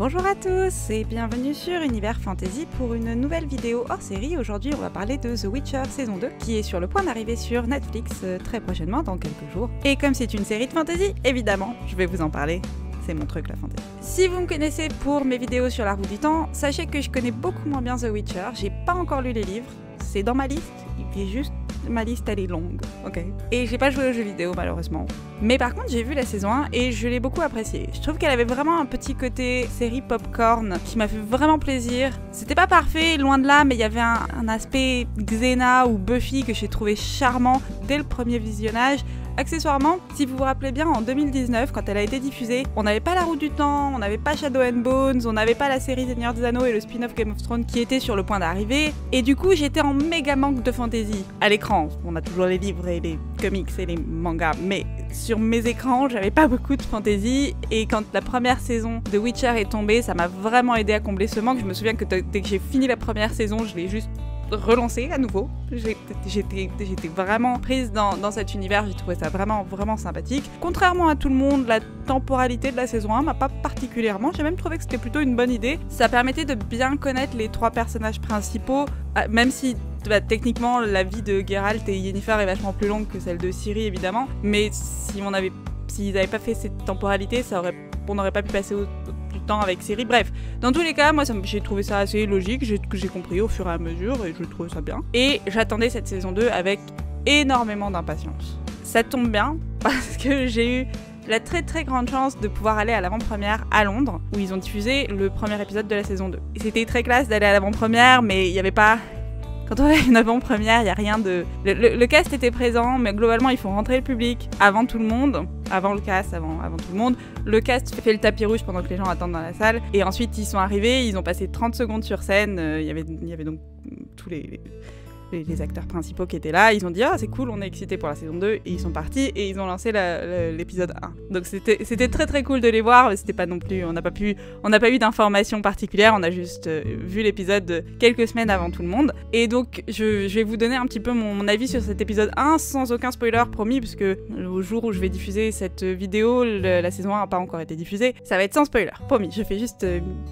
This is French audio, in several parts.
Bonjour à tous et bienvenue sur Univers Fantasy pour une nouvelle vidéo hors série. Aujourd'hui on va parler de The Witcher saison 2 qui est sur le point d'arriver sur Netflix très prochainement, dans quelques jours. Et comme c'est une série de fantasy, évidemment je vais vous en parler. C'est mon truc la fantasy. Si vous me connaissez pour mes vidéos sur la roue du temps, sachez que je connais beaucoup moins bien The Witcher. J'ai pas encore lu les livres, c'est dans ma liste, il est juste... ma liste elle est longue, ok. Et j'ai pas joué aux jeux vidéo malheureusement. Mais par contre j'ai vu la saison 1 et je l'ai beaucoup appréciée. Je trouve qu'elle avait vraiment un petit côté série popcorn qui m'a fait vraiment plaisir. C'était pas parfait, loin de là, mais il y avait un aspect Xena ou Buffy que j'ai trouvé charmant dès le premier visionnage. Accessoirement, si vous vous rappelez bien, en 2019, quand elle a été diffusée, on n'avait pas la roue du temps, on n'avait pas Shadow and Bones, on n'avait pas la série Seigneur des Anneaux et le spin-off Game of Thrones qui était sur le point d'arriver, et du coup j'étais en méga manque de fantasy. À l'écran, on a toujours les livres et les comics et les mangas, mais sur mes écrans, j'avais pas beaucoup de fantasy, et quand la première saison de Witcher est tombée, ça m'a vraiment aidé à combler ce manque. Je me souviens que dès que j'ai fini la première saison, je l'ai juste relancé à nouveau. J'étais vraiment prise dans cet univers, j'ai trouvé ça vraiment sympathique. Contrairement à tout le monde, la temporalité de la saison 1 m'a pas particulièrement, j'ai même trouvé que c'était plutôt une bonne idée. Ça permettait de bien connaître les trois personnages principaux, même si techniquement la vie de Geralt et Yennefer est vachement plus longue que celle de Ciri évidemment, mais s'ils n'avaient pas fait cette temporalité, on n'aurait pas pu passer du temps avec Ciri. Bref, dans tous les cas, moi j'ai trouvé ça assez logique, que j'ai compris au fur et à mesure et je trouvais ça bien. Et j'attendais cette saison 2 avec énormément d'impatience. Ça tombe bien parce que j'ai eu la très grande chance de pouvoir aller à l'avant-première à Londres où ils ont diffusé le premier épisode de la saison 2. C'était très classe d'aller à l'avant-première, mais il n'y avait pas... Quand on a une avant-première, il n'y a rien de... Le cast était présent, mais globalement, il faut rentrer le public avant tout le monde. Avant le cast, avant tout le monde. Le cast fait le tapis rouge pendant que les gens attendent dans la salle. Et ensuite, ils sont arrivés, ils ont passé 30 secondes sur scène. Il y avait donc tous les acteurs principaux qui étaient là. Ils ont dit « Ah, c'est cool, on est excités pour la saison 2 ». Et ils sont partis et ils ont lancé l'épisode 1. Donc c'était très cool de les voir. C'était pas non plus... On n'a pas eu d'informations particulières. On a juste vu l'épisode quelques semaines avant tout le monde. Et donc, je vais vous donner un petit peu mon avis sur cet épisode 1 sans aucun spoiler promis, parce que au jour où je vais diffuser cette vidéo, la saison 1 n'a pas encore été diffusée. Ça va être sans spoiler, promis. Je fais juste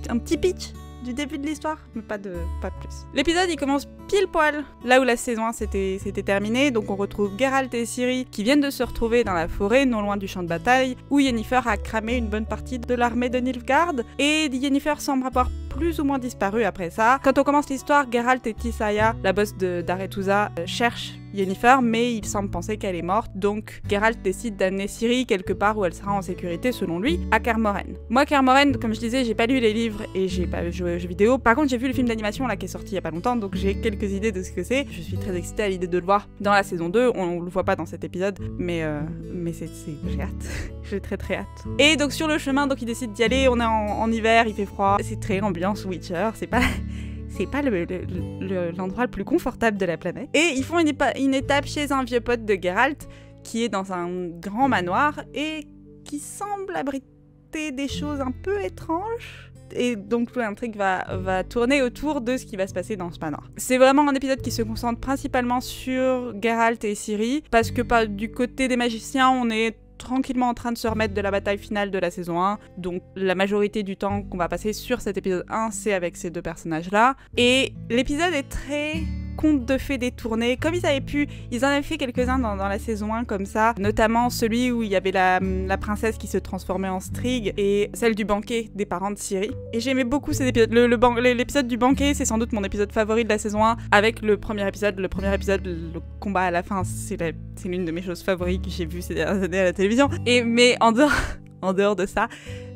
un petit pitch du début de l'histoire, mais pas plus. L'épisode il commence pile poil là où la saison 1 s'était terminée, donc on retrouve Geralt et Ciri qui viennent de se retrouver dans la forêt, non loin du champ de bataille, où Yennefer a cramé une bonne partie de l'armée de Nilfgaard, et Yennefer semble avoir plus ou moins disparu après ça. Quand on commence l'histoire, Geralt et Tissaia, la boss d'Aretuza, cherchent Yennefer, mais il semble penser qu'elle est morte, donc Geralt décide d'amener Ciri quelque part où elle sera en sécurité selon lui, à Kaer Morhen. Moi Kaer Morhen, comme je disais, j'ai pas lu les livres et j'ai pas joué aux jeux vidéo. Par contre j'ai vu le film d'animation là qui est sorti il y a pas longtemps, donc j'ai quelques idées de ce que c'est. Je suis très excitée à l'idée de le voir dans la saison 2, on le voit pas dans cet épisode, mais j'ai hâte. J'ai très hâte. Et donc sur le chemin, donc ils décident d'y aller, on est en hiver, il fait froid, c'est très ambiance Witcher, c'est pas l'endroit le plus confortable de la planète. Et ils font une étape chez un vieux pote de Geralt qui est dans un grand manoir et qui semble abriter des choses un peu étranges. Et donc l'intrigue va tourner autour de ce qui va se passer dans ce manoir. C'est vraiment un épisode qui se concentre principalement sur Geralt et Ciri, parce que du côté des magiciens, on est tranquillement en train de se remettre de la bataille finale de la saison 1, donc la majorité du temps qu'on va passer sur cet épisode 1, c'est avec ces deux personnages-là. Et l'épisode est très conte de fées détourné, comme ils en avaient fait quelques-uns dans la saison 1 comme ça, notamment celui où il y avait la princesse qui se transformait en Strig et celle du banquet des parents de Ciri. Et j'aimais beaucoup ces épisodes. L'épisode du banquet, c'est sans doute mon épisode favori de la saison 1, avec le premier épisode, le combat à la fin, c'est l'une de mes choses favorites que j'ai vues ces dernières années à la télévision. Mais en dehors de ça,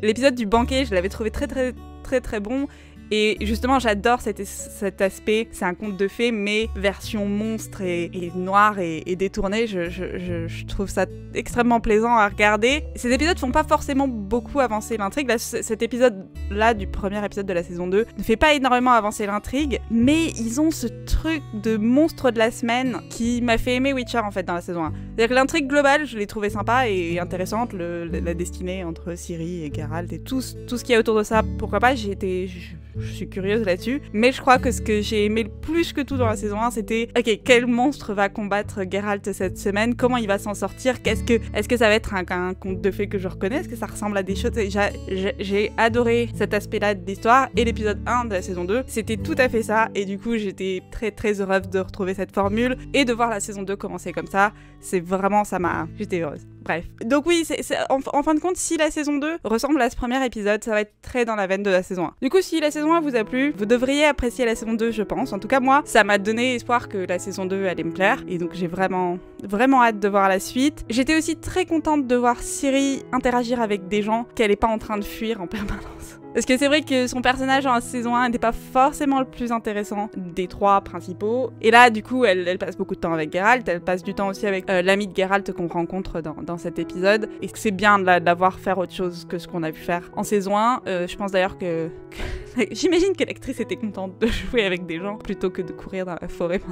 l'épisode du banquet, je l'avais trouvé très bon. Et justement, j'adore cet aspect, c'est un conte de fées, mais version monstre et noire et détournée. Je trouve ça extrêmement plaisant à regarder. Ces épisodes font pas forcément beaucoup avancer l'intrigue. Cet épisode-là, du premier épisode de la saison 2, ne fait pas énormément avancer l'intrigue, mais ils ont ce truc de monstre de la semaine qui m'a fait aimer Witcher en fait dans la saison 1. C'est-à-dire que l'intrigue globale, je l'ai trouvée sympa et intéressante, la destinée entre Ciri et Geralt et tout ce qu'il y a autour de ça. Pourquoi pas, je suis curieuse là-dessus. Mais je crois que ce que j'ai aimé le plus que tout dans la saison 1, c'était ok, quel monstre va combattre Geralt cette semaine, comment il va s'en sortir, est-ce que ça va être un conte de fées que je reconnais, est-ce que ça ressemble à des choses. J'ai adoré cet aspect-là de l'histoire, et l'épisode 1 de la saison 2, c'était tout à fait ça, et du coup j'étais très très heureuse de retrouver cette formule, et de voir la saison 2 commencer comme ça, c'est vraiment, j'étais heureuse. Bref. Donc oui, en fin de compte, si la saison 2 ressemble à ce premier épisode, ça va être très dans la veine de la saison 1. Du coup, si la saison 1 vous a plu, vous devriez apprécier la saison 2, je pense. En tout cas, moi, ça m'a donné espoir que la saison 2 allait me plaire. Et donc, j'ai vraiment hâte de voir la suite. J'étais aussi très contente de voir Ciri interagir avec des gens qu'elle n'est pas en train de fuir en permanence. Parce que c'est vrai que son personnage en saison 1 n'était pas forcément le plus intéressant des 3 principaux. Et là, du coup, elle passe beaucoup de temps avec Geralt. Elle passe du temps aussi avec l'ami de Geralt qu'on rencontre dans cet épisode. Et c'est bien de la voir faire autre chose que ce qu'on a vu faire en saison 1. Je pense d'ailleurs que j'imagine que l'actrice était contente de jouer avec des gens plutôt que de courir dans la forêt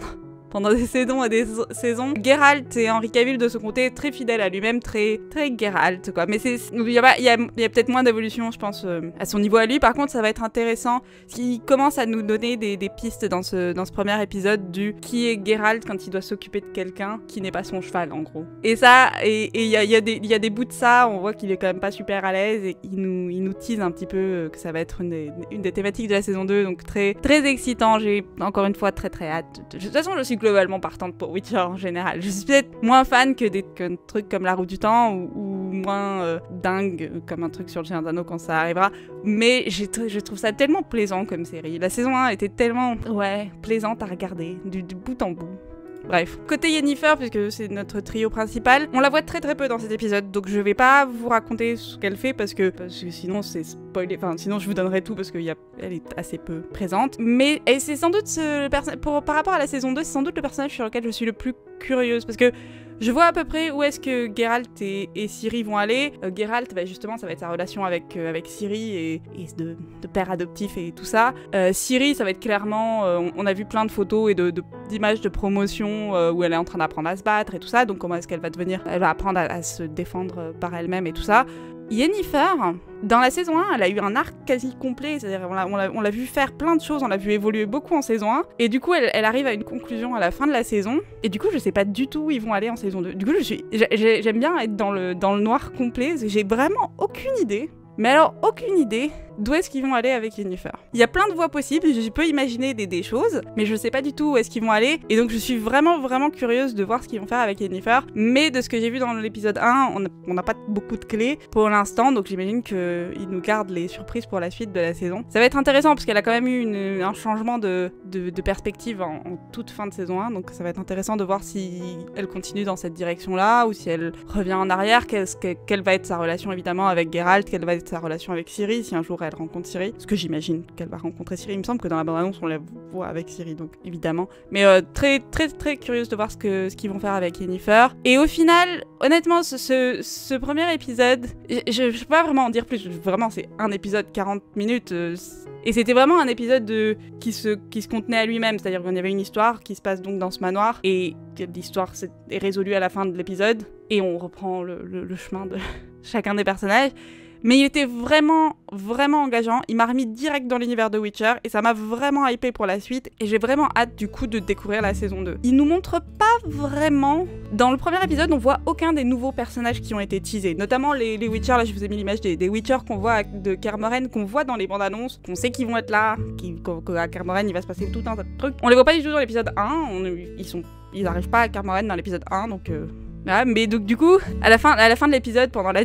pendant des saisons et des saisons. Geralt et Henry Cavill de son côté, très fidèle à lui-même, très Geralt quoi. Mais il y a peut-être moins d'évolution, je pense, à son niveau à lui. Par contre, ça va être intéressant. Il commence à nous donner des pistes dans ce premier épisode du qui est Geralt quand il doit s'occuper de quelqu'un qui n'est pas son cheval, en gros. Et ça, il y a des bouts de ça, on voit qu'il est quand même pas super à l'aise, et il nous tease un petit peu que ça va être une des thématiques de la saison 2, donc très excitant. J'ai encore une fois très hâte. De toute façon, je suis globalement partante pour Witcher en général. Je suis peut-être moins fan qu'un truc comme La Roue du Temps, ou moins dingue comme un truc sur le Chien d'Anneau quand ça arrivera, mais je trouve ça tellement plaisant comme série. La saison 1 était tellement plaisante à regarder du bout en bout. Bref, côté Yennefer, puisque c'est notre trio principal, on la voit très peu dans cet épisode, donc je vais pas vous raconter ce qu'elle fait parce que sinon c'est spoilé, enfin sinon je vous donnerai tout parce qu'elle est assez peu présente. Mais c'est sans doute par rapport à la saison 2, c'est sans doute le personnage sur lequel je suis le plus curieuse, parce que je vois à peu près où est-ce que Geralt et Ciri vont aller. Geralt, justement, ça va être sa relation avec Ciri et de père adoptif et tout ça. Ciri, ça va être clairement... on a vu plein de photos et d'images de promotion où elle est en train d'apprendre à se battre et tout ça. Donc comment est-ce qu'elle va devenir... Elle va apprendre à se défendre par elle-même et tout ça. Yennefer, dans la saison 1, elle a eu un arc quasi complet, c'est-à-dire on l'a vu faire plein de choses, on l'a vu évoluer beaucoup en saison 1, et du coup elle arrive à une conclusion à la fin de la saison, et du coup je sais pas du tout où ils vont aller en saison 2. Du coup j'aime bien être dans le noir complet, j'ai vraiment aucune idée. Mais alors, aucune idée d'où est-ce qu'ils vont aller avec Yennefer. Il y a plein de voies possibles, je peux imaginer des choses, mais je sais pas du tout où est-ce qu'ils vont aller, et donc je suis vraiment curieuse de voir ce qu'ils vont faire avec Yennefer. Mais de ce que j'ai vu dans l'épisode 1, on n'a pas beaucoup de clés pour l'instant, donc j'imagine qu'ils nous gardent les surprises pour la suite de la saison. Ça va être intéressant, parce qu'elle a quand même eu un changement de perspective en toute fin de saison 1, donc ça va être intéressant de voir si elle continue dans cette direction-là, ou si elle revient en arrière, quelle va être sa relation évidemment avec Geralt, quelle va être sa relation avec Ciri, si un jour elle rencontre Ciri, parce que j'imagine qu'elle va rencontrer Ciri. Il me semble que dans la bande-annonce on la voit avec Ciri, donc évidemment. Mais très curieuse de voir ce qu'ils vont faire avec Yennefer. Et au final, honnêtement, ce premier épisode, je peux pas vraiment en dire plus. Vraiment, c'est un épisode 40 minutes. Et c'était vraiment un épisode qui se contenait à lui-même, c'est-à-dire qu'il y avait une histoire qui se passe donc dans ce manoir, et l'histoire est résolue à la fin de l'épisode, et on reprend le chemin de chacun des personnages. Mais il était vraiment engageant, il m'a remis direct dans l'univers de Witcher, et ça m'a vraiment hypé pour la suite, et j'ai vraiment hâte du coup de découvrir la saison 2. Il nous montre pas vraiment... Dans le premier épisode, on voit aucun des nouveaux personnages qui ont été teasés, notamment les Witcher. Là je vous ai mis l'image des Witcher qu'on voit de Kaer Morhen, qu'on voit dans les bandes annonces, qu'on sait qu'ils vont être là, qu'à Kaer Morhen il va se passer tout un tas de trucs. On les voit pas du tout dans l'épisode 1, ils arrivent pas à Kaer Morhen dans l'épisode 1, donc... Voilà, mais donc du coup, à la fin de l'épisode, pendant la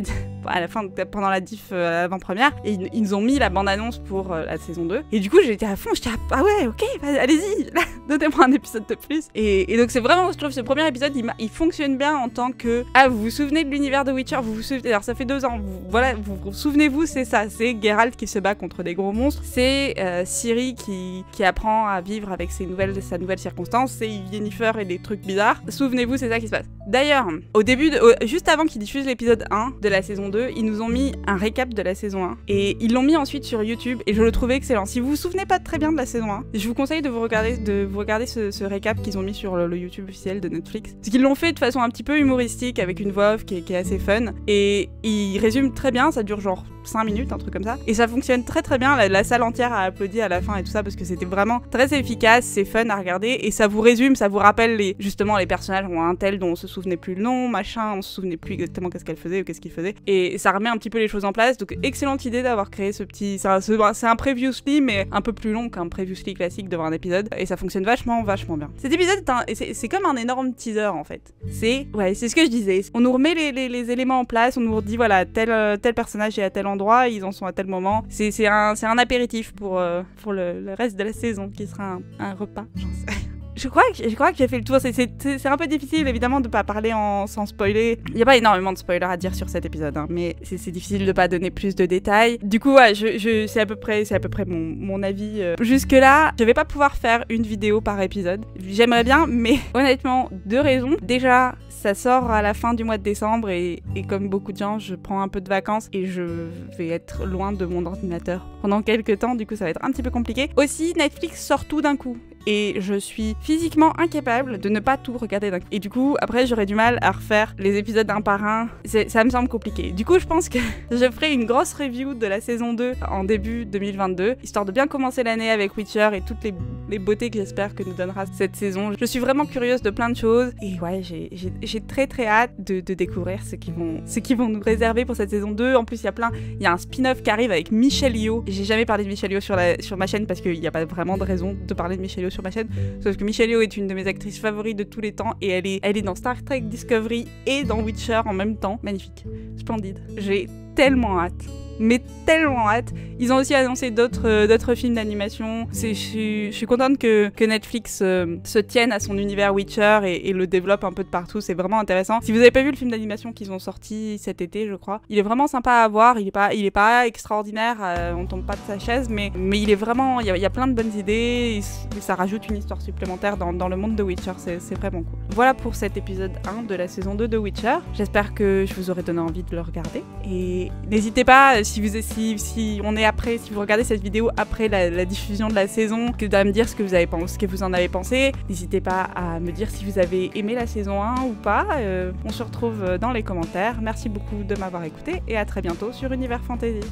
diff avant-première, ils nous ont mis la bande-annonce pour la saison 2. Et du coup, j'étais à fond, ah ouais, ok, allez-y, donnez-moi un épisode de plus. Et donc c'est vraiment, je trouve, ce premier épisode, il fonctionne bien en tant que... Ah, vous vous souvenez de l'univers de Witcher, vous vous souvenez... Alors ça fait 2 ans, vous souvenez-vous, c'est ça, c'est Geralt qui se bat contre des gros monstres, c'est Ciri qui apprend à vivre avec sa nouvelle circonstance, c'est Yennefer et des trucs bizarres. Souvenez-vous, c'est ça qui se passe. D'ailleurs, au début, juste avant qu'ils diffusent l'épisode 1 de la saison 2, ils nous ont mis un récap de la saison 1. Et ils l'ont mis ensuite sur YouTube, et je le trouvais excellent. Si vous vous souvenez pas très bien de la saison 1, je vous conseille de vous regarder ce récap qu'ils ont mis sur le YouTube officiel de Netflix. Parce qu'ils l'ont fait de façon un petit peu humoristique, avec une voix off qui est assez fun. Et ils résument très bien, ça dure genre 5 minutes, un truc comme ça. Et ça fonctionne très très bien, la salle entière a applaudi à la fin et tout ça parce que c'était vraiment très efficace, c'est fun à regarder et ça vous résume, ça vous rappelle justement les personnages ont un tel dont on se souvenait plus le nom, machin, on se souvenait plus exactement qu'est-ce qu'elle faisait ou qu'est-ce qu'il faisait. Et ça remet un petit peu les choses en place, donc excellente idée d'avoir créé ce petit... C'est un previously mais un peu plus long qu'un previously classique devant un épisode et ça fonctionne vachement bien. Cet épisode c'est comme un énorme teaser en fait. C'est ce que je disais, on nous remet les éléments en place, on nous dit voilà tel personnage est à tel endroit, ils en sont à tel moment. C'est un apéritif pour le reste de la saison qui sera un repas, j'en sais. Je crois que j'ai fait le tour. C'est un peu difficile évidemment de pas parler sans spoiler. Il y a pas énormément de spoilers à dire sur cet épisode, hein, mais c'est difficile de pas donner plus de détails. Du coup, ouais, c'est à peu près mon avis. Jusque là, je vais pas pouvoir faire une vidéo par épisode. J'aimerais bien, mais honnêtement, 2 raisons. Déjà, ça sort à la fin du mois de décembre et comme beaucoup de gens, je prends un peu de vacances et je vais être loin de mon ordinateur pendant quelques temps. Du coup, ça va être un petit peu compliqué. Aussi, Netflix sort tout d'un coup. Et je suis physiquement incapable de ne pas tout regarder d'un coup. Et du coup, après, j'aurais du mal à refaire les épisodes un par un. Ça me semble compliqué. Du coup, je pense que je ferai une grosse review de la saison 2 en début 2022, histoire de bien commencer l'année avec Witcher et toutes les beautés que j'espère que nous donnera cette saison. Je suis vraiment curieuse de plein de choses. Et ouais, j'ai très très hâte de découvrir ce qu'ils vont nous réserver pour cette saison 2. En plus, il y a un spin-off qui arrive avec Michelle Yeoh. J'ai jamais parlé de Michelle Yeoh sur ma chaîne parce qu'il n'y a pas vraiment de raison de parler de Michelle Yeoh sur ma chaîne, sauf que Michelle Yeoh est une de mes actrices favorites de tous les temps et elle est dans Star Trek Discovery et dans Witcher en même temps. Magnifique, splendide. J'ai tellement hâte. Mais tellement hâte. Ils ont aussi annoncé d'autres films d'animation. Je suis contente que Netflix se tienne à son univers Witcher et le développe un peu de partout. C'est vraiment intéressant. Si vous n'avez pas vu le film d'animation qu'ils ont sorti cet été, je crois, il est vraiment sympa à voir. Il est pas extraordinaire. On tombe pas de sa chaise, mais il est vraiment. Il y a plein de bonnes idées. Et ça rajoute une histoire supplémentaire dans le monde de Witcher. C'est vraiment cool. Voilà pour cet épisode 1 de la saison 2 de Witcher. J'espère que je vous aurai donné envie de le regarder. Et n'hésitez pas. Si vous regardez cette vidéo après la diffusion de la saison, à me dire ce que vous en avez pensé. N'hésitez pas à me dire si vous avez aimé la saison 1 ou pas. On se retrouve dans les commentaires. Merci beaucoup de m'avoir écouté et à très bientôt sur Univers Fantasy.